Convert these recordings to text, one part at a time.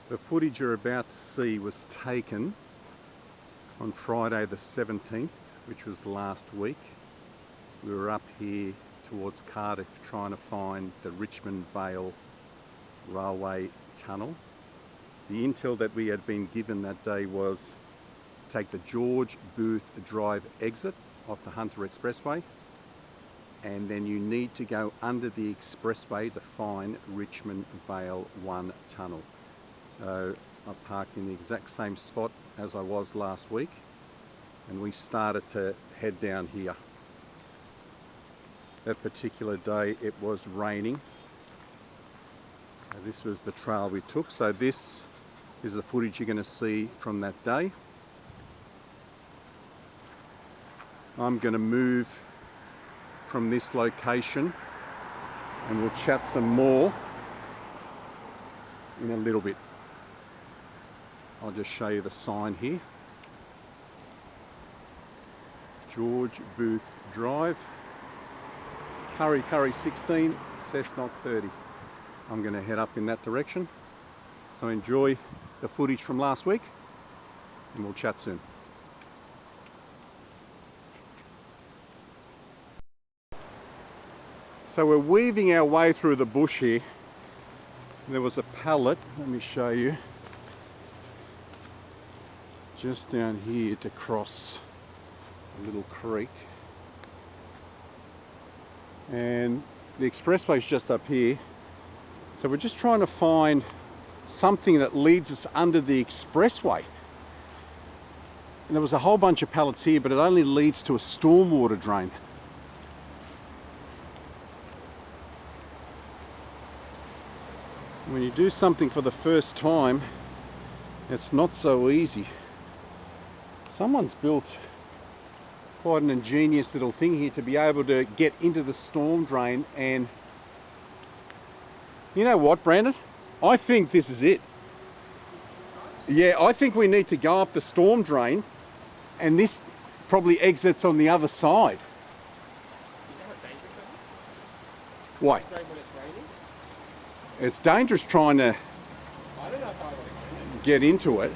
The footage you're about to see was taken on Friday the 17th, which was last week. We were up here towards Cardiff trying to find the Richmond Vale railway tunnel. The intel that we had been given that day was take the George Booth Drive exit off the Hunter Expressway, and then you need to go under the expressway to find Richmond Vale 1 tunnel. So I parked in the exact same spot as I was last week, and we started to head down here. That particular day it was raining, so this was the trail we took. So this is the footage you're going to see from that day. I'm going to move from this location and we'll chat some more in a little bit. I'll just show you the sign here. George Booth Drive, Curry 16, Cessnock 30. I'm going to head up in that direction. So enjoy the footage from last week and we'll chat soon. So we're weaving our way through the bush here. There was a pallet, let me show you, just down here to cross a little creek. And the expressway's just up here. So we're just trying to find something that leads us under the expressway. And there was a whole bunch of pallets here, but it only leads to a stormwater drain. When you do something for the first time, it's not so easy. Someone's built quite an ingenious little thing here to be able to get into the storm drain. And you know what, Brandon? I think this is it. Yeah, I think we need to go up the storm drain, and this probably exits on the other side. Why? It's dangerous trying to get into it.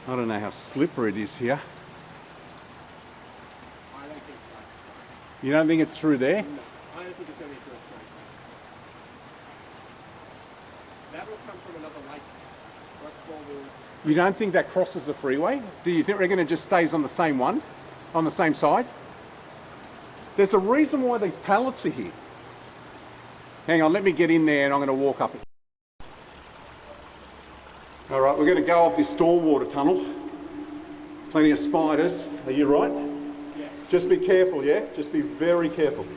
I don't know how slippery it is here. I don't think so. You don't think it's through there? No, I don't think it's going to be through a straight. That will come from another lake. You don't think that crosses the freeway? Do you reckon it just stays on the same one? On the same side? There's a reason why these pallets are here. Hang on, let me get in there and I'm going to walk up it. All right, we're going to go up this stormwater tunnel. Plenty of spiders. Are you right? Yeah. Just be careful, yeah? Just be very careful.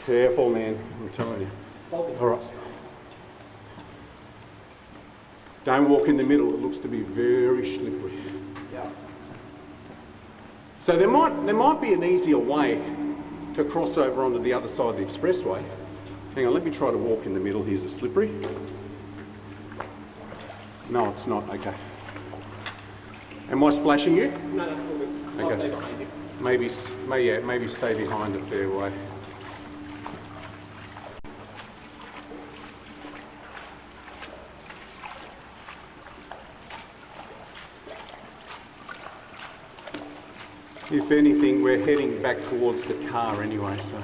Careful, man. I'm telling you. All right. Don't walk in the middle. It looks to be very slippery. Yeah. So there might be an easier way to cross over onto the other side of the expressway. Hang on, let me try to walk in the middle. Here's a slippery. No, it's not. Okay. Am I splashing you? No, that's all good. I'll stay behind you. Maybe stay behind a fair way. If anything, we're heading back towards the car anyway, so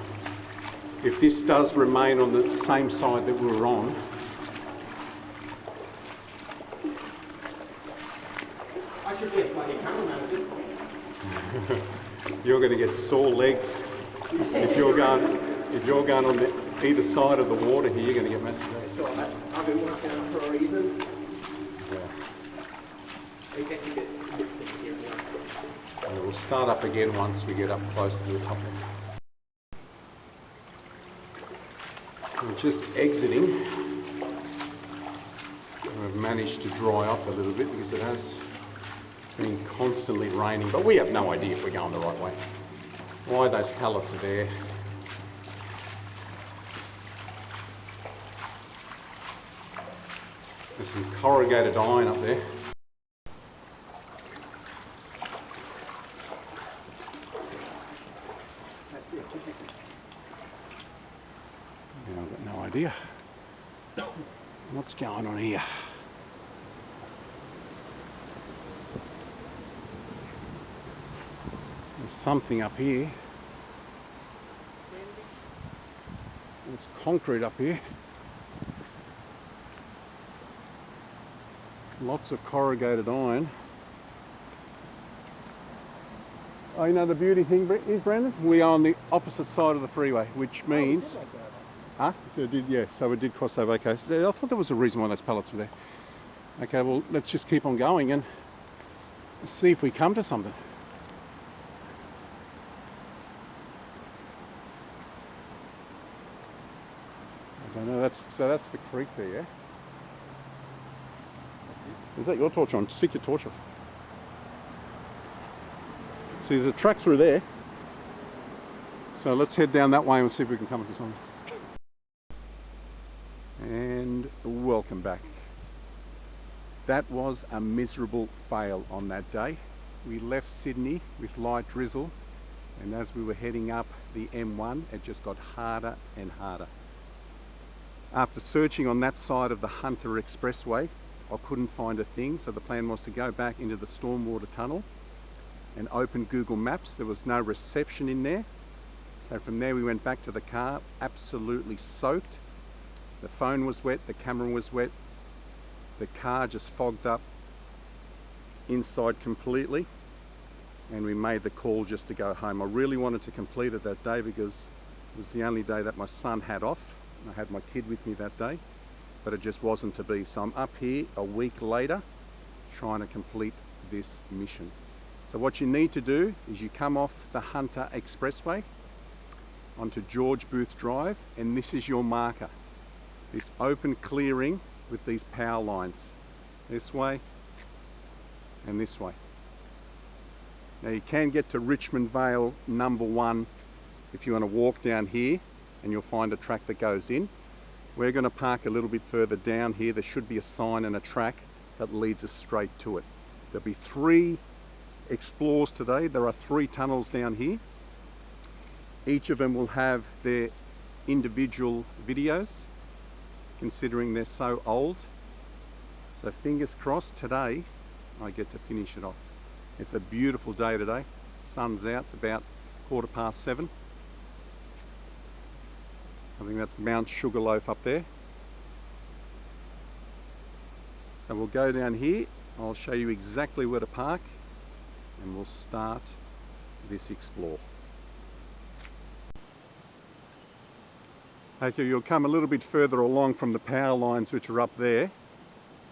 if this does remain on the same side that we were on, I should be a bloody cameraman at this point. you're going to get sore legs. If you're going on the either side of the water here, you're going to get massive legs. So I've been working out for a reason. Yeah. It gets a bit here now. And we'll start up again once we get up close to the top. We're just exiting. We've managed to dry off a little bit because it has been constantly raining, but we have no idea if we're going the right way. Why those pallets are there. There's some corrugated iron up there. idea what's going on here. There's something up here. There's concrete up here. Lots of corrugated iron. Oh, you know the beauty thing is, Brandon? We are on the opposite side of the freeway, which means... Huh? So we did cross over. Okay, so I thought there was a reason why those pallets were there. Okay, well, let's just keep on going and see if we come to something. I don't know, that's the creek there, yeah? Is that your torch on? Stick your torch off. See, there's a track through there. So let's head down that way and see if we can come into something. And welcome back. That was a miserable fail on that day. We left Sydney with light drizzle, and as we were heading up the M1, it just got harder and harder. After searching on that side of the Hunter Expressway, I couldn't find a thing, so the plan was to go back into the stormwater tunnel and open Google Maps. There was no reception in there. So from there we went back to the car, absolutely soaked. The phone was wet, the camera was wet, the car just fogged up inside completely, and we made the call just to go home. I really wanted to complete it that day because it was the only day that my son had off. I had my kid with me that day, but it just wasn't to be. So I'm up here a week later trying to complete this mission. So what you need to do is you come off the Hunter Expressway onto George Booth Drive, and this is your marker. This open clearing with these power lines. This way and this way. Now you can get to Richmond Vale No.1 if you want to walk down here, and you'll find a track that goes in. We're going to park a little bit further down here. There should be a sign and a track that leads us straight to it. There'll be 3 explores today. There are 3 tunnels down here. Each of them will have their individual videos, considering they're so old. So fingers crossed today I get to finish it off. It's a beautiful day today. Sun's out, it's about 7:15. I think that's Mount Sugarloaf up there. So we'll go down here, I'll show you exactly where to park, and we'll start this explore. Okay, you'll come a little bit further along from the power lines which are up there.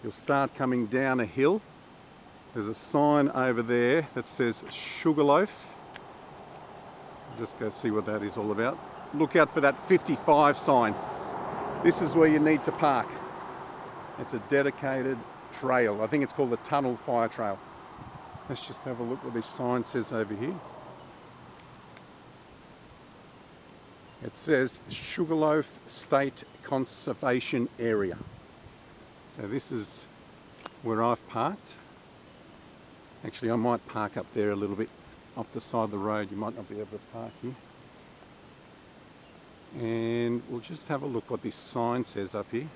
You'll start coming down a hill. There's a sign over there that says Sugarloaf. Just go see what that is all about. Look out for that 55 sign. This is where you need to park. It's a dedicated trail. I think it's called the Tunnel Fire Trail. Let's just have a look what this sign says over here. It says Sugarloaf State Conservation Area. So this is where I've parked. Actually, I might park up there a little bit off the side of the road. You might not be able to park here. And we'll just have a look what this sign says up here.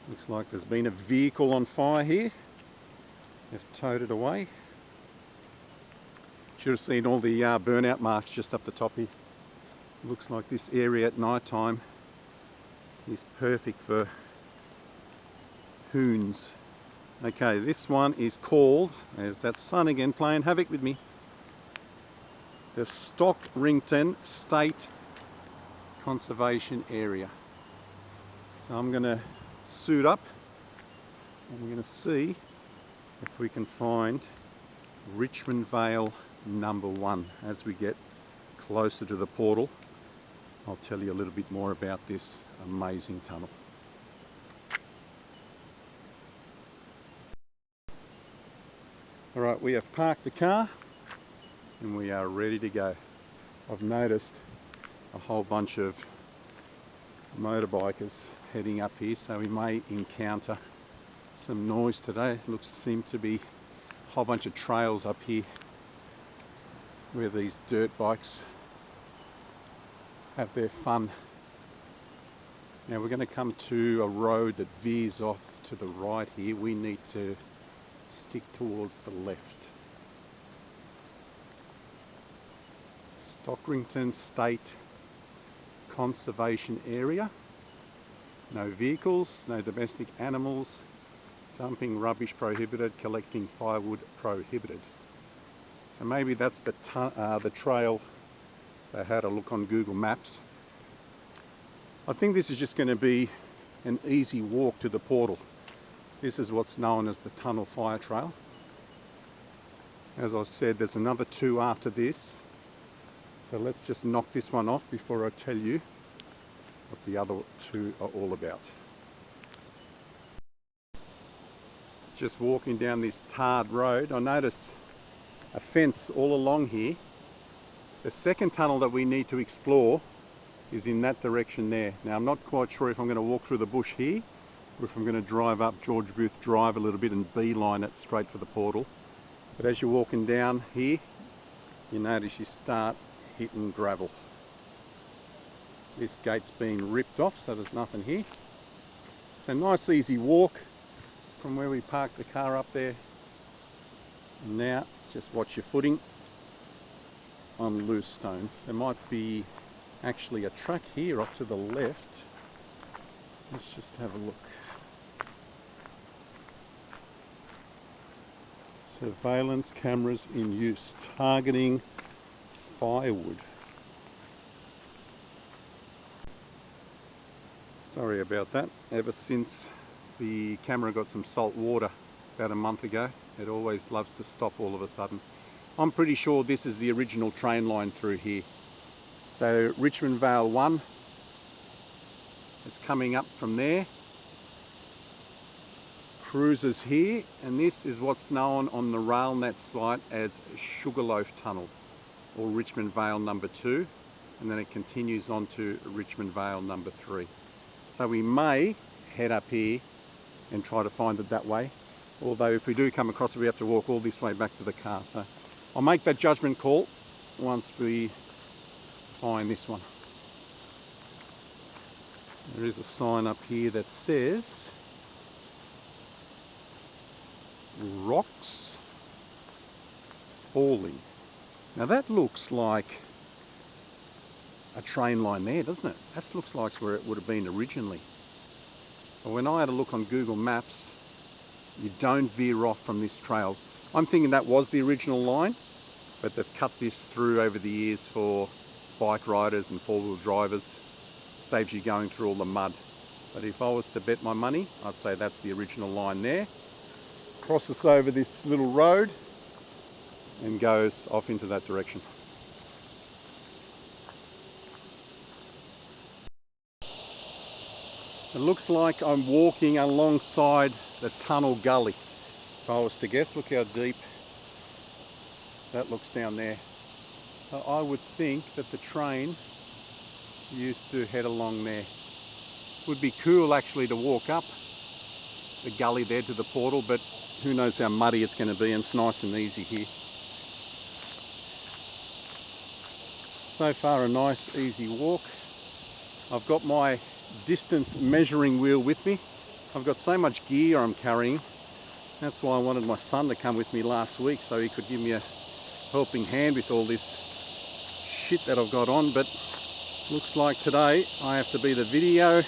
Looks like there's been a vehicle on fire here. They've towed it away. Should have seen all the burnout marks just up the top here. Looks like this area at night time is perfect for hoons. Okay, this one is called, there's that sun again playing havoc with me, the Stockrington State Conservation Area. So I'm going to suit up and we're going to see if we can find Richmond Vale No.1 as we get closer to the portal. I'll tell you a little bit more about this amazing tunnel. Alright, we have parked the car and we are ready to go. I've noticed a whole bunch of motorbikers heading up here, so we may encounter some noise today. Seems to be a whole bunch of trails up here where these dirt bikes have their fun. Now we're going to come to a road that veers off to the right here. We need to stick towards the left. Stockrington State Conservation Area. No vehicles, no domestic animals, dumping rubbish prohibited, collecting firewood prohibited. So maybe that's the trail they had a look on Google Maps. I think this is just going to be an easy walk to the portal. This is what's known as the Tunnel Fire Trail. As I said, there's another 2 after this. So let's just knock this one off before I tell you what the other 2 are all about. Just walking down this tarred road, I notice a fence all along here. The second tunnel that we need to explore is in that direction there. Now I'm not quite sure if I'm going to walk through the bush here or if I'm going to drive up George Booth Drive a little bit and beeline it straight for the portal. But as you're walking down here, you notice you start hitting gravel. This gate's been ripped off, so there's nothing here. So nice easy walk from where we parked the car up there. And now just watch your footing on loose stones. There might be actually a track here off to the left. Let's just have a look. Surveillance cameras in use, targeting firewood. Sorry about that. Ever since the camera got some salt water about a month ago, it always loves to stop all of a sudden. I'm pretty sure this is the original train line through here. So Richmond Vale 1, it's coming up from there, cruises here, and this is what's known on the RailNet site as Sugarloaf Tunnel, or Richmond Vale number 2, and then it continues on to Richmond Vale number 3. So we may head up here and try to find it that way, although if we do come across it we have to walk all this way back to the car. So I'll make that judgment call once we find this one. There is a sign up here that says rocks falling. Now that looks like a train line there, doesn't it? That looks like where it would have been originally. But when I had a look on Google Maps, you don't veer off from this trail. I'm thinking that was the original line, but they've cut this through over the years for bike riders and four-wheel drivers. Saves you going through all the mud. But if I was to bet my money, I'd say that's the original line there. Crosses over this little road and goes off into that direction. It looks like I'm walking alongside the tunnel gully. If I was to guess, look how deep that looks down there. So I would think that the train used to head along there. Would be cool actually to walk up the gully there to the portal, but who knows how muddy it's going to be, and it's nice and easy here. So far a nice easy walk. I've got my distance measuring wheel with me. I've got so much gear I'm carrying. That's why I wanted my son to come with me last week so he could give me a helping hand with all this shit that I've got on. But looks like today I have to be the video,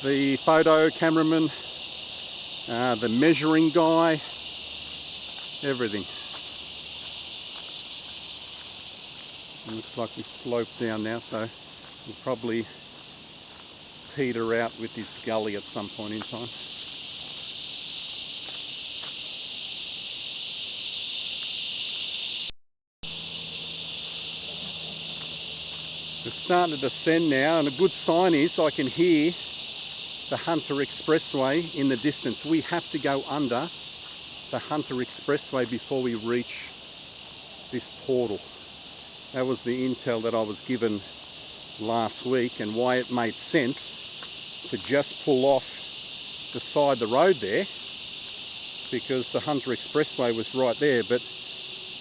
the photo cameraman, the measuring guy, everything. It looks like we slope down now, so we'll probably peter out with this gully at some point in time. We're starting to descend now, and a good sign is I can hear the Hunter Expressway in the distance. We have to go under the Hunter Expressway before we reach this portal. That was the intel that I was given last week, and why it made sense to just pull off the side of the road there, because the Hunter Expressway was right there. But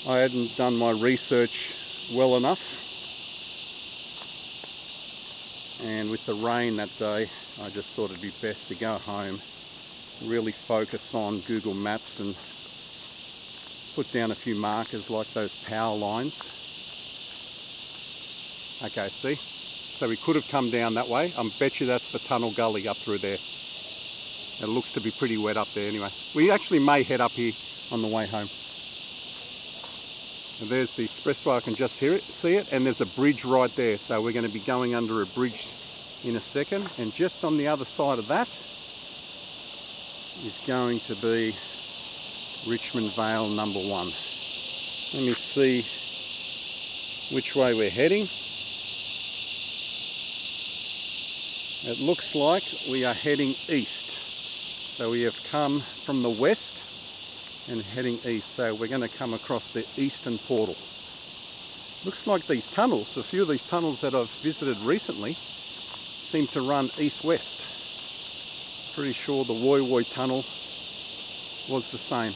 I hadn't done my research well enough, and with the rain that day I just thought it'd be best to go home, really focus on Google Maps and put down a few markers like those power lines. Okay, see? So we could have come down that way. I bet you that's the tunnel gully up through there. It looks to be pretty wet up there anyway. We actually may head up here on the way home. And there's the expressway, I can just see it, and there's a bridge right there. So we're going to be going under a bridge in a second, and just on the other side of that is going to be Richmond Vale No.1. Let me see which way we're heading. It looks like we are heading east. So we have come from the west and heading east. So we're going to come across the eastern portal. Looks like these tunnels, a few of these tunnels that I've visited recently, seem to run east-west. Pretty sure the Woy Woy tunnel was the same.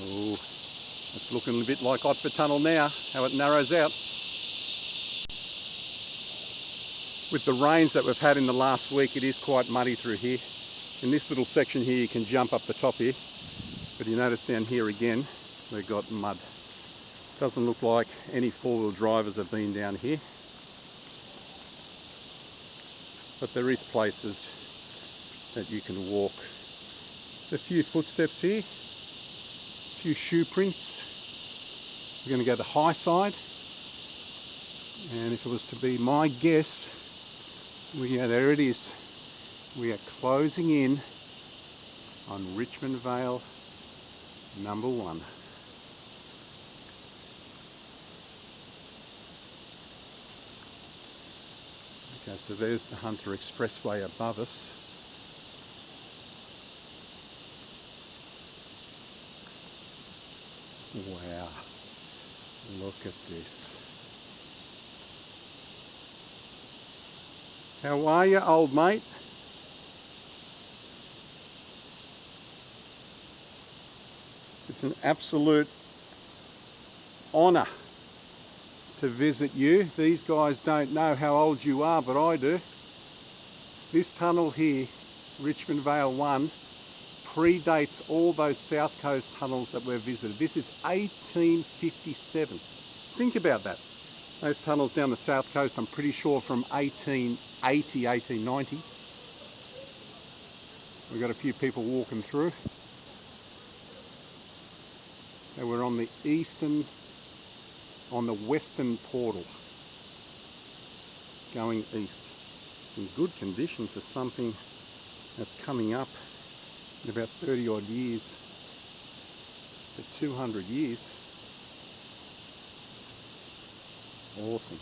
Oh, it's looking a bit like Otford Tunnel now, how it narrows out. With the rains that we've had in the last week, it is quite muddy through here. In this little section here, you can jump up the top here, but you notice down here again, we've got mud. Doesn't look like any four-wheel drivers have been down here, but there is places that you can walk. There's a few footsteps here, a few shoe prints. We're going to go the high side, and if it was to be my guess, there it is. We are closing in on Richmond Vale No.1. Okay, so there's the Hunter Expressway above us. Wow, look at this. How are you, old mate? It's an absolute honour to visit you. These guys don't know how old you are, but I do. This tunnel here, Richmond Vale 1, predates all those South Coast tunnels that we've visited. This is 1857. Think about that. Those tunnels down the South Coast, I'm pretty sure from 1880, 1890. We've got a few people walking through. So we're on the western portal, going east. It's in good condition for something that's coming up in about 30 odd years to 200 years. Awesome.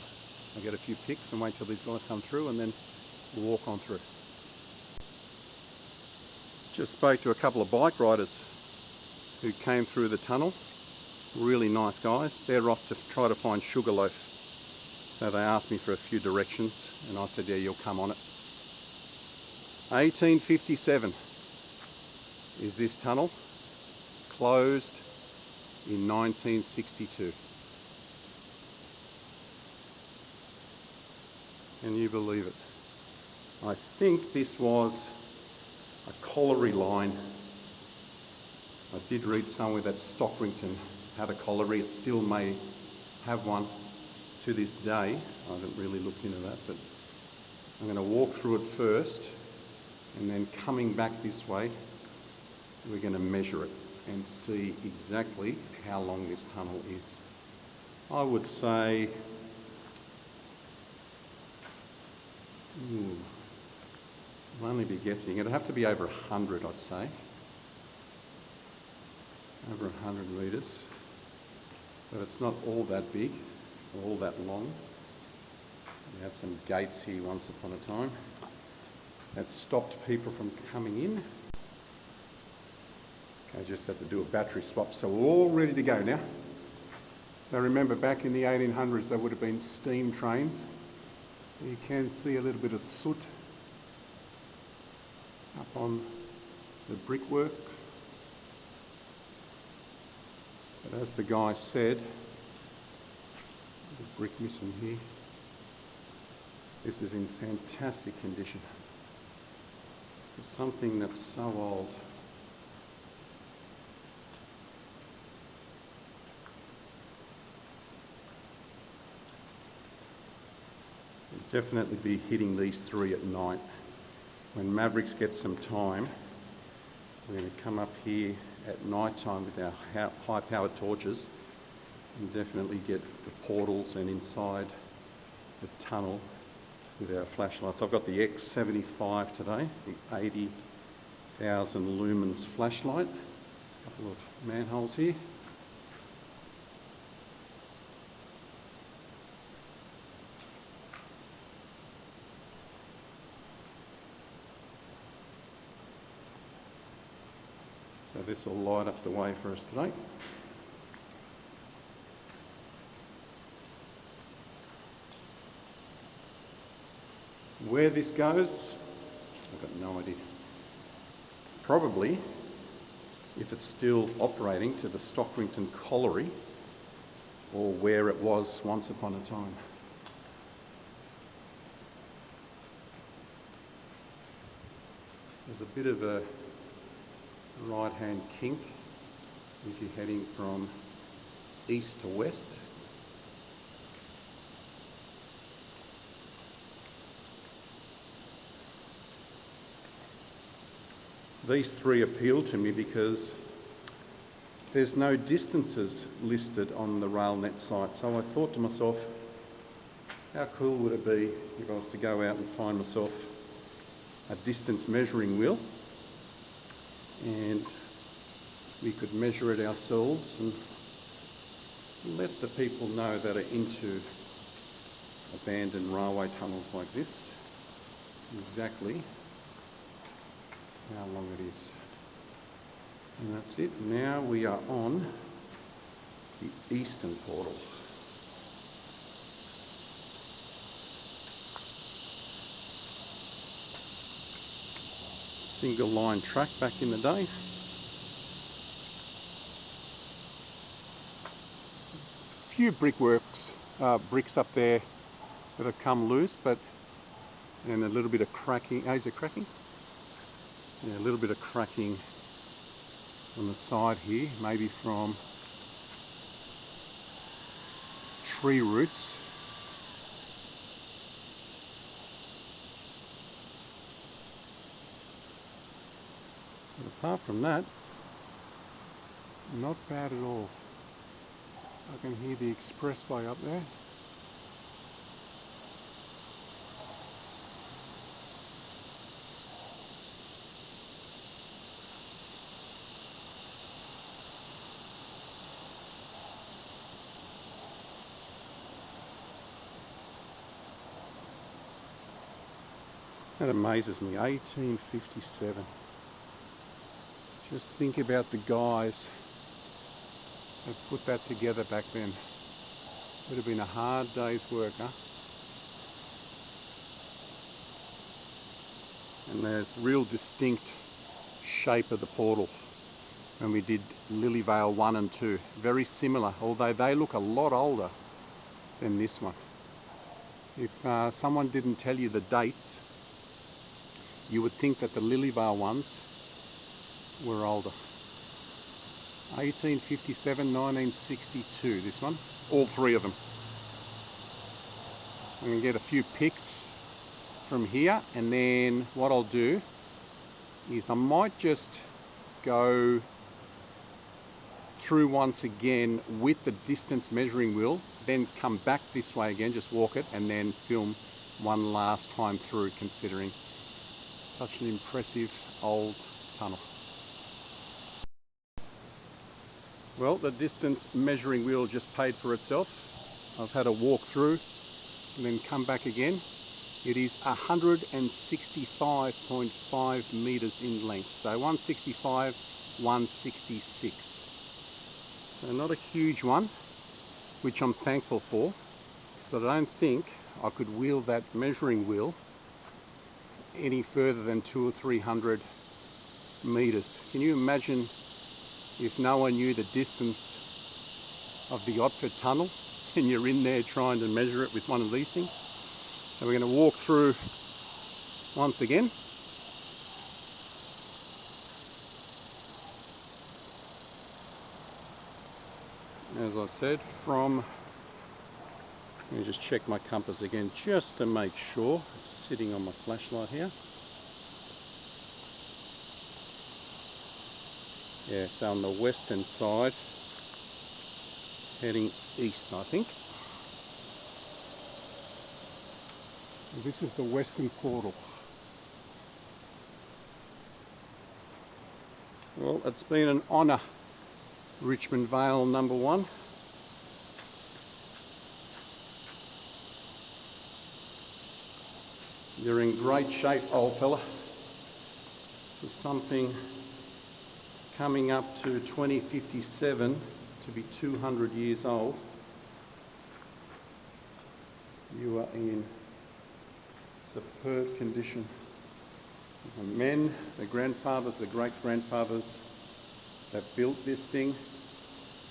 I'll get a few pics and wait till these guys come through, and then we'll walk on through. Just spoke to a couple of bike riders who came through the tunnel. Really nice guys. They're off to try to find Sugarloaf. So they asked me for a few directions, and I said, yeah, you'll come on it. 1857 is this tunnel, closed in 1962. Can you believe it? I think this was a colliery line. I did read somewhere that Stockrington had a colliery. It still may have one to this day. I haven't really looked into that, but I'm going to walk through it first, and then coming back this way, we're going to measure it and see exactly how long this tunnel is. I would say, I'll only be guessing, it'd have to be over 100, I'd say. Over 100 metres. But it's not all that big, or all that long. We had some gates here once upon a time that stopped people from coming in. Okay, just had to do a battery swap, so we're all ready to go now. So remember, back in the 1800s, there would have been steam trains So you can see a little bit of soot up on the brickwork. But as the guy said, the brick missing here, this is in fantastic condition for something that's so old. We'll definitely be hitting these three at night. When Mavericks get some time, we're going to come up here at night time with our high-powered torches and definitely get the portals and inside the tunnel with our flashlights. I've got the X75 today, the 80,000 lumens flashlight. There's a couple of manholes here. So this will light up the way for us today. Where this goes, I've got no idea. Probably, if it's still operating, to the Stockrington Colliery, or where it was once upon a time. There's a bit of a right-hand kink if you're heading from east to west. These three appeal to me because there's no distances listed on the RailNet site, so I thought to myself, how cool would it be if I was to go out and find myself a distance measuring wheel and we could measure it ourselves and let the people know that are into abandoned railway tunnels like this exactly how long it is. And that's it. Now we are on the eastern portal. Single line track back in the day. Few bricks up there that have come loose, and a little bit of cracking. Oh, is it cracking? Yeah, a little bit of cracking on the side here, maybe from tree roots. But apart from that, not bad at all. I can hear the expressway up there. That amazes me, 1857. Just think about the guys that put that together back then. Would have been a hard day's work, huh? And there's real distinct shape of the portal when we did Lilyvale 1 and 2. Very similar, although they look a lot older than this one. If someone didn't tell you the dates, you would think that the Lilyvale ones were older. 1857, 1962, this one. All three of them. I'm going to get a few pics from here, and then what I'll do is I might just go through once again with the distance measuring wheel, then come back this way again, just walk it, and then film one last time through, considering such an impressive old tunnel. Well, the distance measuring wheel just paid for itself. I've had a walk through and then come back again. It is 165.5 meters in length. So 165, 166. So not a huge one, which I'm thankful for, because I don't think I could wheel that measuring wheel any further than 200 or 300 meters. Can you imagine if no one knew the distance of the Otford tunnel and you're in there trying to measure it with one of these things? So we're going to walk through once again. As I said, from, let me just check my compass again just to make sure it's sitting on my flashlight here. Yeah, so on the western side, heading east, I think. So this is the western portal. Well, it's been an honour, Richmond Vale No.1. You're in great shape, old fella. For something coming up to 2057 to be 200 years old, you are in superb condition. The men, the grandfathers, the great-grandfathers that built this thing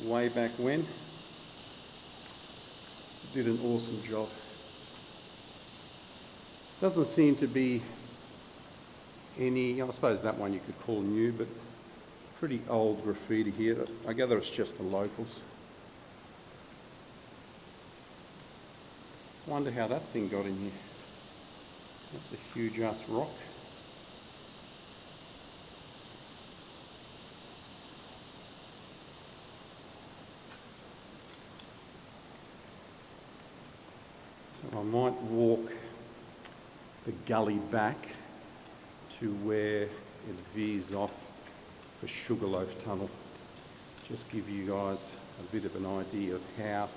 way back when did an awesome job. Doesn't seem to be any, I suppose that one you could call new, but pretty old graffiti here. I gather it's just the locals. Wonder how that thing got in here. That's a huge ass rock. So I might walk the gully back to where it veers off for Sugarloaf Tunnel. Just give you guys a bit of an idea of how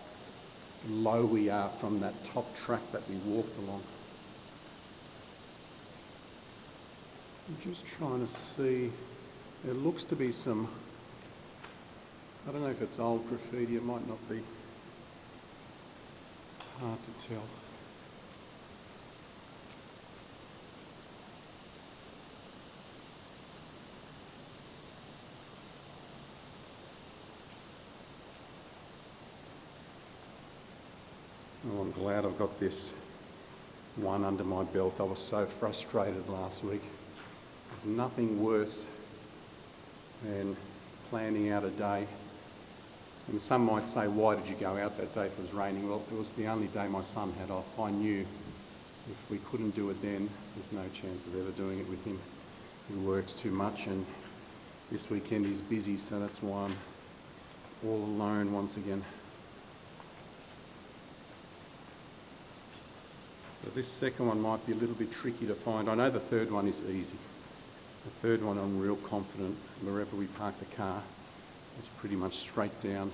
low we are from that top track that we walked along. I'm just trying to see, there looks to be some, I don't know if it's old graffiti, it might not be. It's hard to tell. Oh, I'm glad I've got this one under my belt. I was so frustrated last week. There's nothing worse than planning out a day. And some might say, why did you go out that day if it was raining? Well, it was the only day my son had off. I knew if we couldn't do it then, there's no chance of ever doing it with him. He works too much, and this weekend he's busy, so that's why I'm all alone once again. So this second one might be a little bit tricky to find. I know the third one is easy. The third one I'm real confident, wherever we park the car, it's pretty much straight down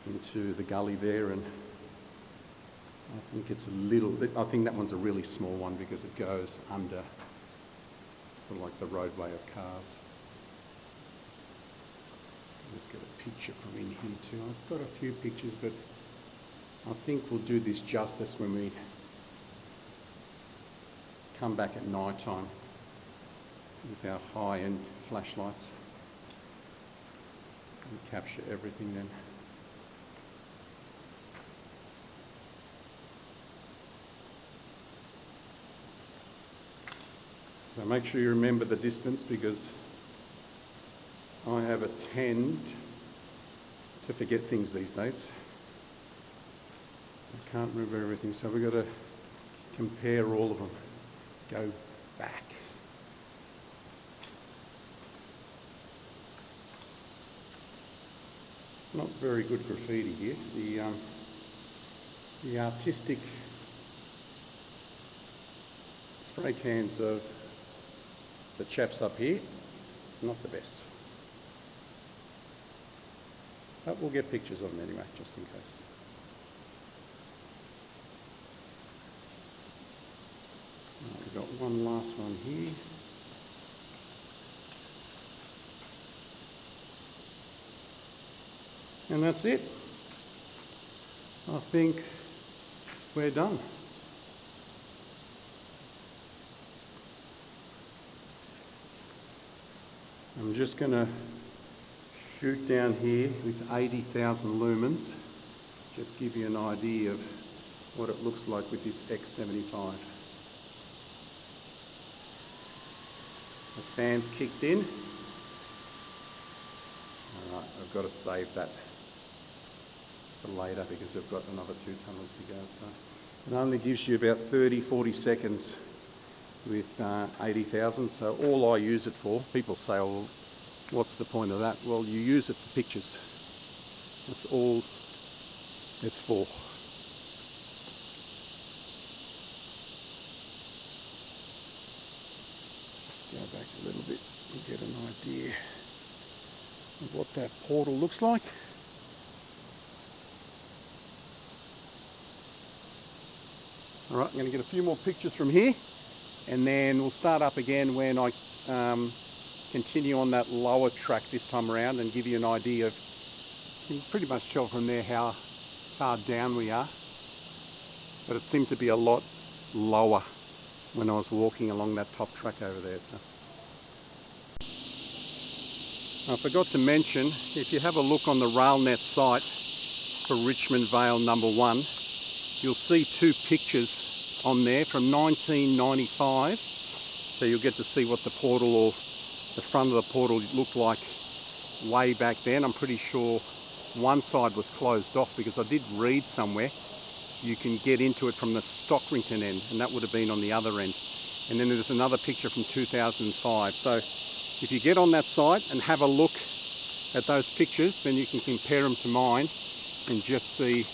into the gully there, and I think it's a little, I think that one's a really small one because it goes under sort of like the roadway of cars. Let's get a picture from in here too. I've got a few pictures, but I think we'll do this justice when we come back at night time with our high-end flashlights and capture everything then. So make sure you remember the distance, because I have a tend to forget things these days. I can't remember everything, so we've got to compare all of them. Go back. Not very good graffiti here. The artistic spray cans of the chaps up here, not the best. But we'll get pictures of them anyway, just in case. Right, we've got one last one here. And that's it. I think we're done. I'm just going to shoot down here with 80,000 lumens, just give you an idea of what it looks like with this X75. The fan's kicked in. Alright, I've got to save that for later because we've got another 2 tunnels to go. So it only gives you about 30-40 seconds with 80,000. So all I use it for, people say, oh, what's the point of that? Well, you use it for pictures. That's all it's for. Just go back a little bit and get an idea of what that portal looks like. Alright, I'm going to get a few more pictures from here and then we'll start up again when I continue on that lower track this time around and give you an idea of, you can pretty much tell from there how far down we are, but it seemed to be a lot lower when I was walking along that top track over there. So I forgot to mention, if you have a look on the RailNet site for Richmond Vale No.1, you'll see 2 pictures on there from 1995, so you'll get to see what the portal or the front of the portal looked like way back then. I'm pretty sure one side was closed off because I did read somewhere you can get into it from the Stockrington end, and that would have been on the other end. And then there's another picture from 2005. So if you get on that site and have a look at those pictures, then you can compare them to mine and just see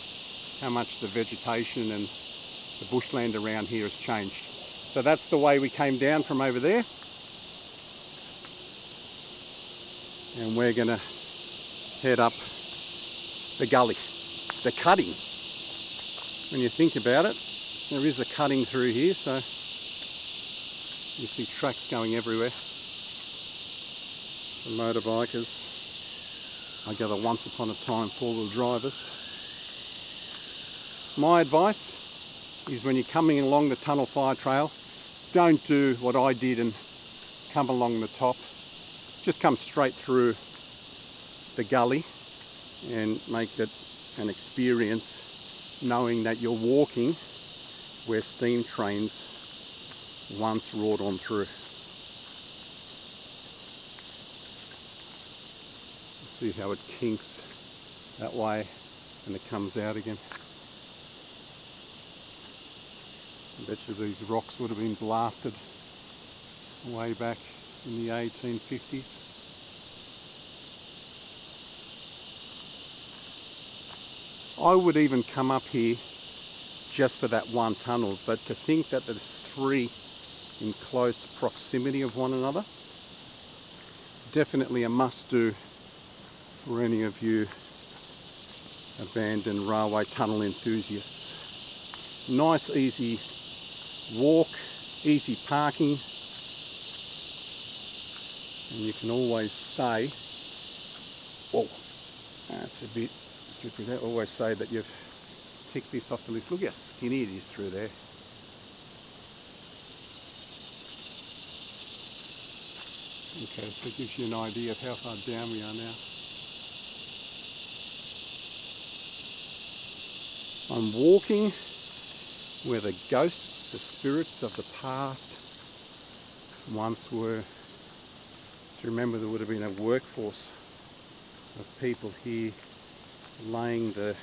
how much the vegetation and the bushland around here has changed. So that's the way we came down from over there. And we're going to head up the gully, the cutting. When you think about it, there is a cutting through here, so you see tracks going everywhere. For motorbikers, I gather once upon a time 4-wheel drivers. My advice is when you're coming along the tunnel fire trail, don't do what I did and come along the top. Just come straight through the gully and make it an experience knowing that you're walking where steam trains once roared on through. See how it kinks that way and it comes out again. I bet you these rocks would have been blasted way back in the 1850s. I would even come up here just for that one tunnel, but to think that there's 3 in close proximity of one another, definitely a must-do for any of you abandoned railway tunnel enthusiasts. Nice easy walk, easy parking, and you can always say, whoa, that's a bit slippery there. Always say that you've ticked this off the list. Look how skinny it is through there. Okay, so it gives you an idea of how far down we are now. I'm walking where the ghosts, the spirits of the past once were. So remember, there would have been a workforce of people here laying the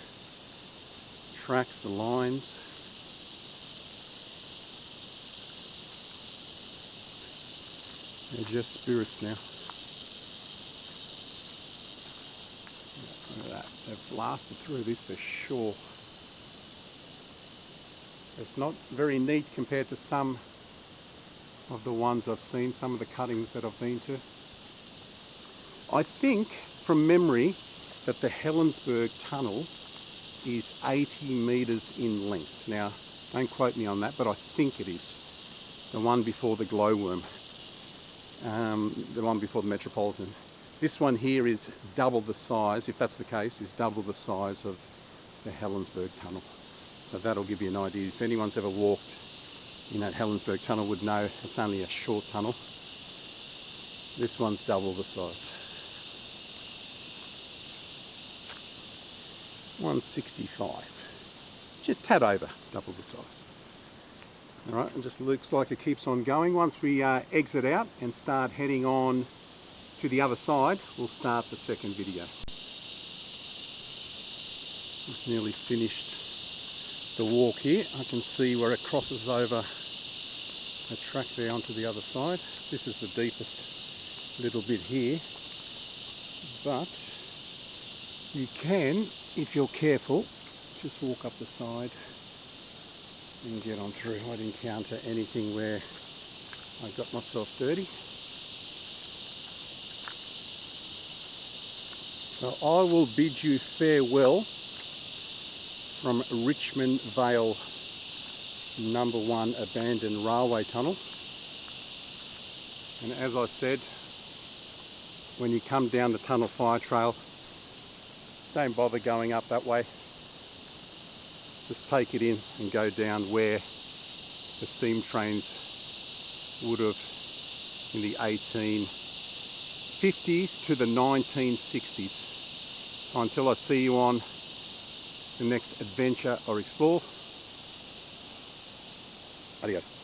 tracks, the lines. They're just spirits now. Look at that, they've blasted through this for sure. It's not very neat compared to some of the ones I've seen, some of the cuttings that I've been to. I think from memory that the Helensburgh tunnel is 80 metres in length. Now, don't quote me on that, but I think it is. The one before the glowworm, the one before the Metropolitan. This one here is double the size, if that's the case, is double the size of the Helensburgh tunnel. So that'll give you an idea. If anyone's ever walked in that Helensburgh tunnel would know it's only a short tunnel. This one's double the size. 165. Just a tad over double the size. Alright, it just looks like it keeps on going. Once we exit out and start heading on to the other side, we'll start the second video. Just nearly finished the walk here. I can see where it crosses over a track there onto the other side. This is the deepest little bit here, but you can, if you're careful, just walk up the side and get on through. I didn't encounter anything where I got myself dirty. So I will bid you farewell from Richmond Vale No.1 abandoned railway tunnel. And as I said, when you come down the tunnel fire trail, don't bother going up that way. Just take it in and go down where the steam trains would have in the 1850s to the 1960s. So until I see you on the next adventure or explore, adios.